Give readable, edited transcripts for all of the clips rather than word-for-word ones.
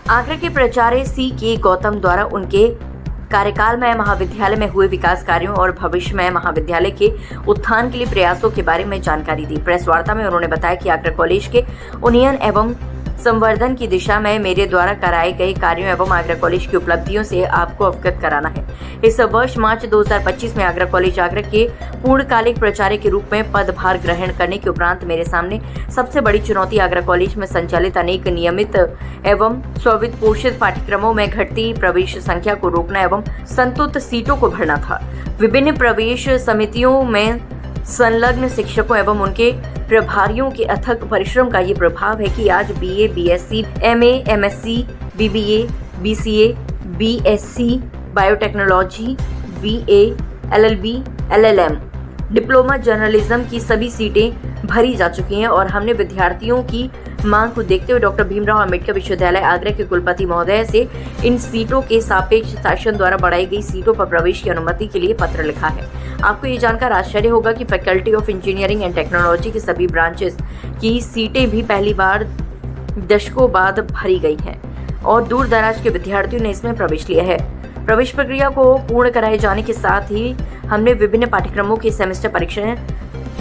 आगरा के प्राचार्य C.K. गौतम द्वारा उनके कार्यकाल में महाविद्यालय में हुए विकास कार्यों और भविष्य में महाविद्यालय के उत्थान के लिए प्रयासों के बारे में जानकारी दी। प्रेस वार्ता में उन्होंने बताया कि आगरा कॉलेज के उन्नयन एवं संवर्धन की दिशा में मेरे द्वारा कराए गए कार्यों एवं आगरा कॉलेज की उपलब्धियों से आपको अवगत कराना है। इस वर्ष मार्च 2025 में आगरा कॉलेज आगरा के पूर्णकालिक प्राचार्य के रूप में पदभार ग्रहण करने के उपरांत मेरे सामने सबसे बड़ी चुनौती आगरा कॉलेज में संचालित अनेक नियमित एवं स्ववित्त पोषित पाठ्यक्रमों में घटती प्रवेश संख्या को रोकना एवं संतुलित सीटों को भरना था। विभिन्न प्रवेश समितियों में संलग्न शिक्षकों एवं उनके प्रभारियों के अथक परिश्रम का ये प्रभाव है कि आज BA, BSc, MA, MSc, BBA, BCA, BSc, biotechnology, BA, LLB, LLM, diploma journalism की सभी सीटें भरी जा चुकी हैं और हमने विद्यार्थियों की मांग को देखते हुए डॉक्टर भीमराव अंबेडकर विश्वविद्यालय आगरा के कुलपति महोदय से इन सीटों के सापेक्ष शासन द्वारा बढ़ाई गई सीटों पर प्रवेश की अनुमति के लिए पत्र लिखा है। आपको ये जानकर आश्चर्य होगा कि faculty of engineering and technology की सभी ब्रांचेस की सीटें भी पहली बार दशकों बाद भरी गई हैं और दूर दराज के विद्यार्थियों ने इसमें प्रवेश लिया है। प्रवेश प्रक्रिया को पूर्ण कराए जाने के साथ ही हमने विभिन्न पाठ्यक्रमों की सेमेस्टर परीक्षाएं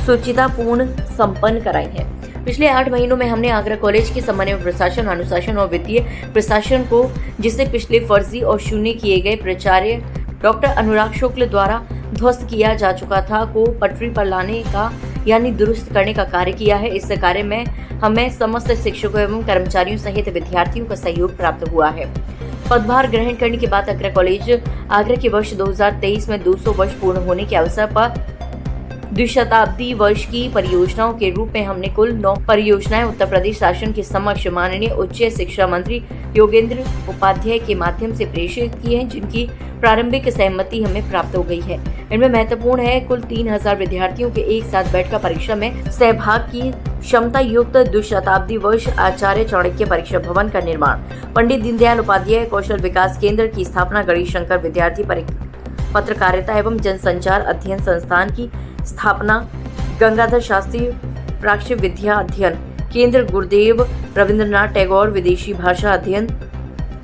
सुचितापूर्ण संपन्न कराई हैं। पिछले 8 महीनों में हमने आगरा कॉलेज के समन्वय प्रशासन, अनुशासन और वित्तीय प्रशासन को, जिसे पिछले फर्जी और शून्य किए गए प्राचार्य डॉक्टर अनुराग शुक्ल द्वारा ध्वस्त किया जा चुका था, को पटरी पर लाने का यानी दुरुस्त करने का कार्य किया है। इस कार्य में हमें समस्त शिक्षकों एवं कर्मचारियों सहित विद्यार्थियों का सहयोग प्राप्त हुआ है। पदभार ग्रहण करने के बाद आगरा कॉलेज आगरा के वर्ष 2023 में 200 वर्ष पूर्ण होने के अवसर पर द्विशताब्दी वर्ष की परियोजनाओं के रूप में हमने कुल 9 परियोजनाएं उत्तर प्रदेश शासन के समक्ष माननीय उच्च शिक्षा मंत्री योगेंद्र उपाध्याय के माध्यम से प्रेषित की हैं, जिनकी प्रारंभिक सहमति हमें प्राप्त हो गई है। इनमें महत्वपूर्ण है कुल 3000 विद्यार्थियों के एक साथ बैठकर परीक्षा में सहभाग की क्षमता युक्त द्विशताब्दी वर्ष आचार्य चाणक्य परीक्षा भवन का निर्माण, पंडित दीनदयाल उपाध्याय कौशल विकास केंद्र की स्थापना, गणेश शंकर विद्यार्थी पत्रकारिता एवं जनसंचार अध्ययन संस्थान की स्थापना, गंगाधर शास्त्री प्राच्य विद्या अध्ययन केंद्र, गुरुदेव रविंद्रनाथ टैगोर विदेशी भाषा अध्ययन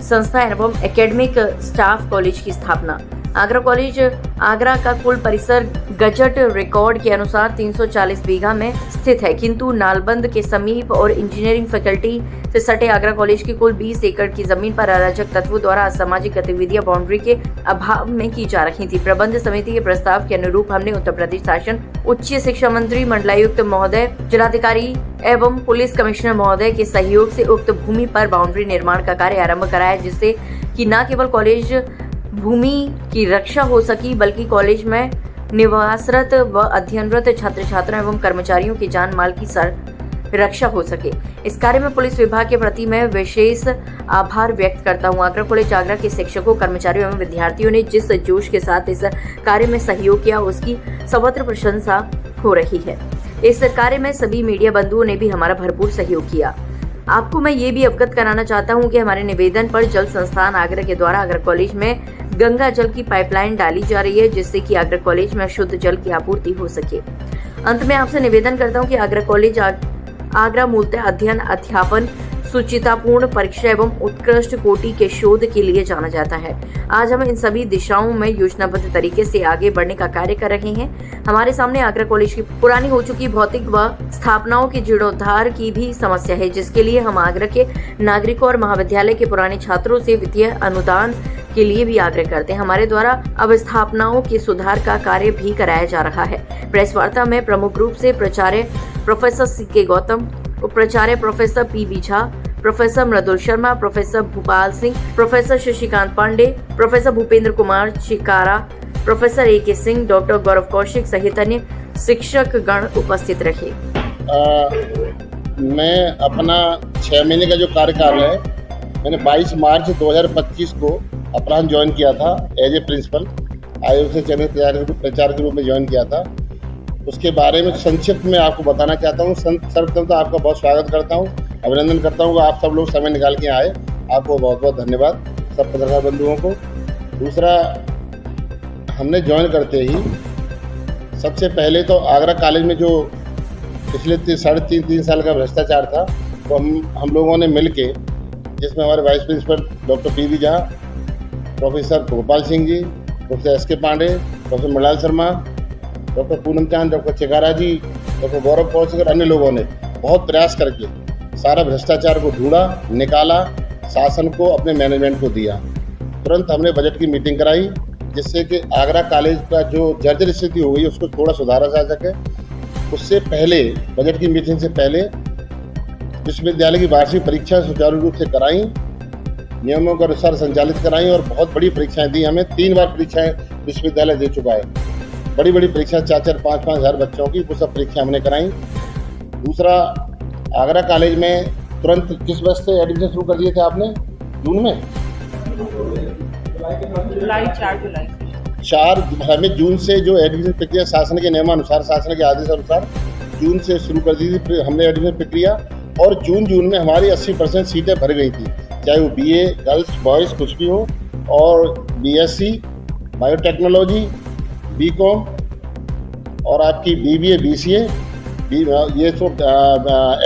संस्था एवं एकेडमिक स्टाफ कॉलेज की स्थापना। आगरा कॉलेज आगरा का कुल परिसर गजट रिकॉर्ड के अनुसार 340 बीघा में स्थित है, किंतु नालबंद के समीप और इंजीनियरिंग फैकल्टी से सटे आगरा कॉलेज की कुल 20 एकड़ की जमीन पर अराजक तत्वों द्वारा असामाजिक गतिविधियां बाउंड्री के अभाव में की जा रही थी। प्रबंध समिति के प्रस्ताव के अनुरूप हमने उत्तर प्रदेश शासन, उच्च शिक्षा मंत्री, मंडलायुक्त महोदय, जिलाधिकारी एवं पुलिस कमिश्नर महोदय के सहयोग से उक्त भूमि पर बाउंड्री निर्माण का कार्य आरंभ कराया, जिससे कि न केवल कॉलेज भूमि की रक्षा हो सकी बल्कि कॉलेज में निवासरत व अध्ययनरत छात्र छात्राओं एवं कर्मचारियों की जान माल की रक्षा हो सके। इस कार्य में पुलिस विभाग के प्रति मैं विशेष आभार व्यक्त करता हूँ। आगरा कॉलेज आगरा के शिक्षकों, कर्मचारियों एवं विद्यार्थियों ने जिस जोश के साथ इस कार्य में सहयोग किया, उसकी सर्वत्र प्रशंसा हो रही है। इस कार्य में सभी मीडिया बंधुओं ने भी हमारा भरपूर सहयोग किया। आपको मैं ये भी अवगत कराना चाहता हूँ कि हमारे निवेदन पर जल संस्थान आगरा के द्वारा आगरा कॉलेज में गंगा जल की पाइपलाइन डाली जा रही है, जिससे कि आगरा कॉलेज में शुद्ध जल की आपूर्ति हो सके। अंत में आपसे निवेदन करता हूँ कि आगरा कॉलेज आगरा मूलतः अध्ययन, अध्यापन, सुचितापूर्ण परीक्षा एवं उत्कृष्ट कोटि के शोध के लिए जाना जाता है। आज हम इन सभी दिशाओं में योजनाबद्ध तरीके से आगे बढ़ने का कार्य कर रहे हैं। हमारे सामने आगरा कॉलेज की पुरानी हो चुकी भौतिक व स्थापनाओं के जीर्णोद्धार की भी समस्या है, जिसके लिए हम आगरा के नागरिकों और महाविद्यालय के पुराने छात्रों से वित्तीय अनुदान के लिए भी आग्रह करते हैं। हमारे द्वारा अवस्थापनाओं के सुधार का कार्य भी कराया जा रहा है। प्रेस वार्ता में प्रमुख रूप से प्राचार्य प्रोफेसर C.K. गौतम, उप प्राचार्य professor P.B. Jha, professor Mridul Sharma, professor Bhupal Singh, professor Shashikant Pandey, professor Bhupendra Kumar Chikara, professor A.K. Singh, doctor Gaurav Kaushik सहित अन्य शिक्षक गण उपस्थित रहे। मैं अपना 6 महीने का जो कार्यकाल है, मैंने 22 मार्च 2025 को अपराह्न ज्वाइन किया था एज ए प्रिंसिपल। आयोग से चयनित प्राचार्य के रूप में ज्वाइन किया था। उसके बारे में संक्षिप्त में आपको बताना चाहता हूँ। सर्वप्रथम तो आपका बहुत स्वागत करता हूँ, अभिनंदन करता हूँ कि आप सब लोग समय निकाल के आए। आपको बहुत बहुत धन्यवाद, सब पत्रकार बंधुओं को। दूसरा, हमने ज्वाइन करते ही सबसे पहले तो आगरा कॉलेज में जो पिछले 3.5 साल का भ्रष्टाचार था, तो हम लोगों ने मिल के जिसमें हमारे vice principal doctor PV. Jha, professor Gopal Singh ji, professor SK. Pandey, professor Mrinal Sharma, doctor Poonam Chand, doctor Chikara ji, doctor Gaurav Kaushik और अन्य लोगों ने बहुत प्रयास करके सारा भ्रष्टाचार को ढूंढा, निकाला, शासन को अपने मैनेजमेंट को दिया। तुरंत हमने बजट की मीटिंग कराई, जिससे कि आगरा कॉलेज का जो जर्जर स्थिति हो गई उसको थोड़ा सुधारा जा सके। उससे पहले, बजट की मीटिंग से पहले विश्वविद्यालय की वार्षिक परीक्षा सुचारू रूप से कराई, नियमों के अनुसार संचालित कराई और बहुत बड़ी परीक्षाएं दी। हमें 3 बार परीक्षाएं विश्वविद्यालय दे चुका है। बड़ी बड़ी परीक्षा 4-4, 5-5 हज़ार बच्चों की वो सब परीक्षा हमने कराई। दूसरा, आगरा कॉलेज में तुरंत किस वर्ष से एडमिशन शुरू कर दिए थे आपने? जून में? जुलाई 4 हमें जून से जो एडमिशन प्रक्रिया शासन के नियमानुसार, शासन के आदेश अनुसार जून से शुरू कर दी थी हमने एडमिशन प्रक्रिया, और जून में हमारी 80% सीटें भर गई थी, चाहे वो BA गर्ल्स बॉयज़ कुछ भी हो, और BSc बायोटेक्नोलॉजी, BCom और आपकी BBA BCA, ये सब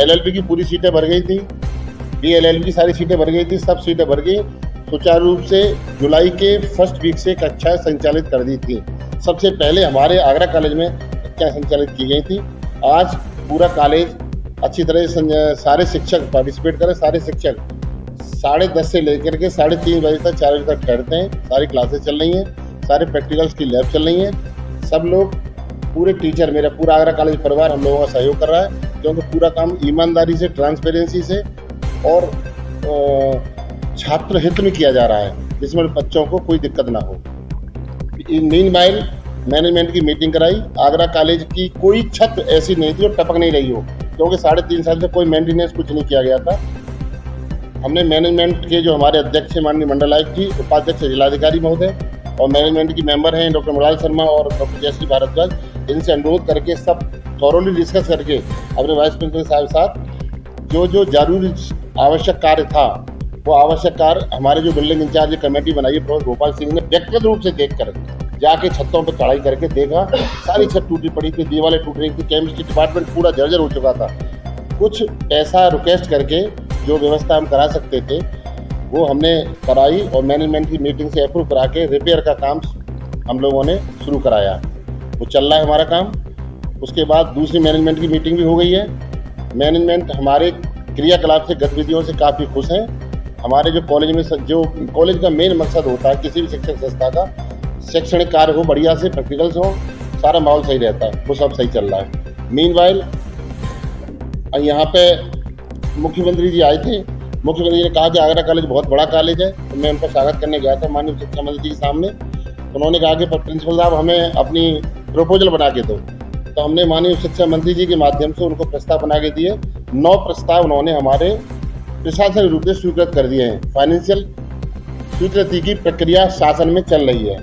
LLB की पूरी सीटें भर गई थी, DLLB की सारी सीटें भर गई थी, सब सीटें भर गई। सुचारू रूप से जुलाई के फर्स्ट वीक से कक्षाएं संचालित कर दी थी। सबसे पहले हमारे आगरा कॉलेज में कक्षाएं संचालित की गई थी। आज पूरा कॉलेज अच्छी तरह से सारे शिक्षक पार्टिसिपेट करें। सारे शिक्षक 10:30 से लेकर के 3:30 बजे तक, 4 बजे तक ठहरते हैं। सारी क्लासेस चल रही हैं, सारे प्रैक्टिकल्स की लैब चल रही हैं। सब लोग, पूरे टीचर, मेरा पूरा आगरा कॉलेज परिवार हम लोगों का सहयोग कर रहा है, क्योंकि पूरा काम ईमानदारी से, ट्रांसपेरेंसी से और छात्र हित में किया जा रहा है, जिसमें बच्चों को कोई दिक्कत ना हो। मीनवाइल मैनेजमेंट की मीटिंग कराई। आगरा कॉलेज की कोई छत ऐसी नहीं थी और टपक नहीं रही हो, क्योंकि 3.5 साल से कोई मेंटेनेंस कुछ नहीं किया गया था। हमने मैनेजमेंट के जो हमारे अध्यक्ष हैं माननीय मंडलायुक्त जी, उपाध्यक्ष जिलाधिकारी महोदय और मैनेजमेंट की मेंबर हैं डॉक्टर मृणाल शर्मा और डॉक्टर जयश्री भारद्वाज, इनसे अनुरोध करके सब थॉरोली डिस्कस करके अपने वाइस प्रिंसिपल साहब के साथ जो जरूरी आवश्यक कार्य था, वो आवश्यक कार्य हमारे जो बिल्डिंग इंचार्ज कमेटी बनाई है प्रोफेसर गोपाल सिंह ने व्यक्तिगत रूप से देखकर जाके छतों पर चढ़ाई करके देखा। सारी छत टूटी पड़ी थी, दीवारें टूट रही थी, केमिस्ट्री डिपार्टमेंट पूरा जर्जर हो चुका था। कुछ पैसा रिक्वेस्ट करके जो व्यवस्था हम करा सकते थे वो हमने कराई और मैनेजमेंट की मीटिंग से अप्रूव करा के रिपेयर का काम हम लोगों ने शुरू कराया। वो चल रहा है हमारा काम। उसके बाद दूसरी मैनेजमेंट की मीटिंग भी हो गई है। मैनेजमेंट हमारे क्रियाकलाप से, गतिविधियों से काफ़ी खुश हैं। हमारे जो कॉलेज में, जो कॉलेज का मेन मकसद होता है किसी भी शिक्षण संस्था का, शैक्षणिक कार्य हो बढ़िया से, प्रैक्टिकल्स हो, सारा माहौल सही रहता है, वो सब सही चल रहा है। मीनवाइल यहाँ पे मुख्यमंत्री जी आए थे। मुख्यमंत्री ने कहा कि आगरा कॉलेज बहुत बड़ा कॉलेज है, तो मैं उनका स्वागत करने गया था माननीय शिक्षा मंत्री जी के सामने। उन्होंने कहा कि प्रिंसिपल साहब हमें अपनी प्रपोजल बना के दो, तो हमने माननीय शिक्षा मंत्री जी के माध्यम से उनको प्रस्ताव बना के दिए। 9 प्रस्ताव उन्होंने हमारे प्रशासनिक रूप से स्वीकृत कर दिए हैं। फाइनेंशियल स्वीकृति की प्रक्रिया शासन में चल रही है।